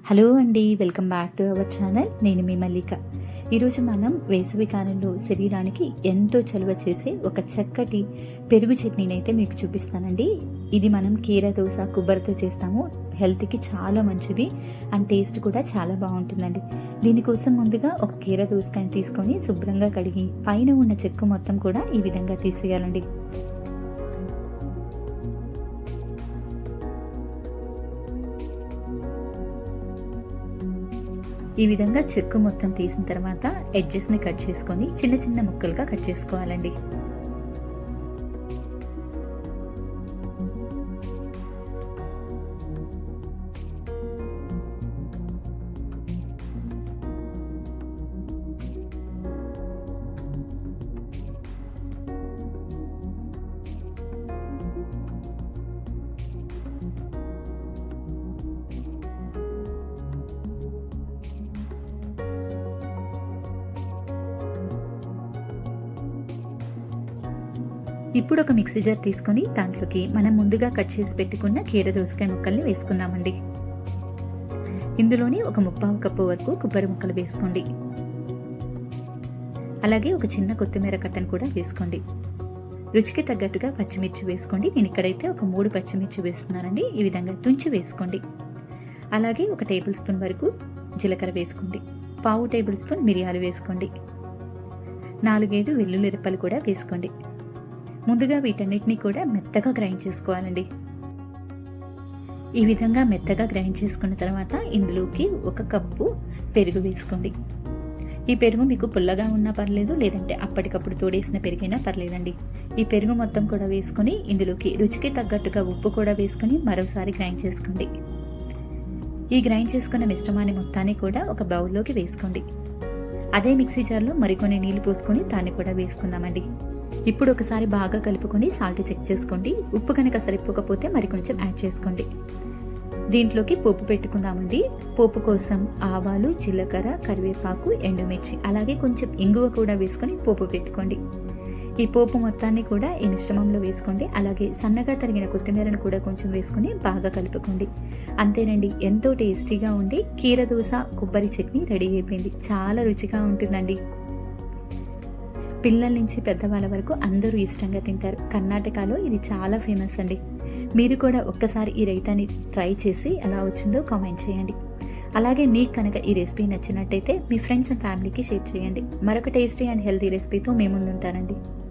Hello అండి, welcome back to our channel. నేను మీ మల్లిక. ఈరోజు మనం వేసవి కాలంలో శరీరానికి ఎంతో చలువ చేసే ఒక చక్కటి పెరుగు చట్నీని అయితే మీకు చూపిస్తానండి. ఇది మనం కీర దోస కొబ్బరితో చేస్తాము. హెల్త్కి చాలా మంచిది అండ్ టేస్ట్ కూడా చాలా బాగుంటుందండి. దీనికోసం ముందుగా ఒక కీర దోసకాయని తీసుకొని శుభ్రంగా కడిగి పైన ఉన్న చెక్కు మొత్తం కూడా ఈ విధంగా తీసేయాలండి. ఈ విధంగా చెక్కు మొత్తం తీసిన తర్వాత ఎడ్జెస్ని కట్ చేసుకొని చిన్న చిన్న ముక్కలుగా కట్ చేసుకోవాలండి. ఇప్పుడు ఒక మిక్సీ జార్ తీసుకొని దాంట్లోకి మనం ముందుగా కట్ చేసి పెట్టుకున్న కీర దోసకాయ ముక్కల్ని వేసుకుందామండి. ఇందులోని ఒక 1/4 కప్పు వరకు కొబ్బరి ముక్కలు వేసుకోండి. అలాగే ఒక చిన్న కొత్తిమీర కట్టను కూడా వేసుకోండి. రుచికి తగ్గట్టుగా పచ్చిమిర్చి వేసుకోండి. నేను ఇక్కడైతే ఒక 3 పచ్చిమిర్చి వేస్తున్నానండి. ఈ విధంగా తుంచి వేసుకోండి. అలాగే ఒక టేబుల్ స్పూన్ వరకు జీలకర్ర వేసుకోండి. 1/2 టేబుల్ స్పూన్ మిరియాలు వేసుకోండి. 4-5 వెల్లుల్లి రెప్పలు కూడా వేసుకోండి. ముందుగా వీటన్నిటిని కూడా మెత్తగా గ్రైండ్ చేసుకోవాలండి. ఈ విధంగా మెత్తగా గ్రైండ్ చేసుకున్న తర్వాత ఇందులోకి 1 కప్పు పెరుగు వేసుకోండి. ఈ పెరుగు మీకు పుల్లగా ఉన్నా పర్లేదు, లేదంటే అప్పటికప్పుడు తోడేసిన పెరుగైనా పర్లేదండి. ఈ పెరుగు మొత్తం కూడా వేసుకొని ఇందులోకి రుచికి తగ్గట్టుగా ఉప్పు కూడా వేసుకొని మరోసారి గ్రైండ్ చేసుకోండి. ఈ గ్రైండ్ చేసుకున్న మిశ్రమాన్ని మొత్తాన్ని కూడా ఒక బౌల్లోకి వేసుకోండి. అదే మిక్సీ జార్లో మరికొన్ని నీళ్లు పోసుకొని దాన్ని కూడా వేసుకుందామండి. ఇప్పుడు ఒకసారి బాగా కలుపుకొని సాల్ట్ చెక్ చేసుకోండి. ఉప్పు కనుక సరిపోకపోతే మరి కొంచెం యాడ్ చేసుకోండి. దీంట్లోకి పోపు పెట్టుకుందామండి. పోపు కోసం ఆవాలు, జీలకర్ర, కరివేపాకు, ఎండుమిర్చి, అలాగే కొంచెం ఇంగువ కూడా వేసుకొని పోపు పెట్టుకోండి. ఈ పోపు మొత్తాన్ని కూడా ఈ మిశ్రమంలో వేసుకోండి. అలాగే సన్నగా తరిగిన కొత్తిమీరను కూడా కొంచెం వేసుకొని బాగా కలుపుకోండి. అంతేనండి, ఎంతో టేస్టీగా ఉండి కీర దోస కొబ్బరి చట్నీ రెడీ అయిపోయింది. చాలా రుచిగా ఉంటుందండి. పిల్లల నుంచి పెద్దవాళ్ళ వరకు అందరూ ఇష్టంగా తింటారు. కర్ణాటకలో ఇది చాలా ఫేమస్ అండి. మీరు కూడా ఒక్కసారి ఈ రైతాని ట్రై చేసి ఎలా వచ్చిందో కామెంట్ చేయండి. అలాగే మీకు కనుక ఈ రెసిపీ నచ్చినట్టయితే మీ ఫ్రెండ్స్ అండ్ ఫ్యామిలీకి షేర్ చేయండి. మరొక టేస్టీ అండ్ హెల్తీ రెసిపీతో మీ ముందుంటానండి.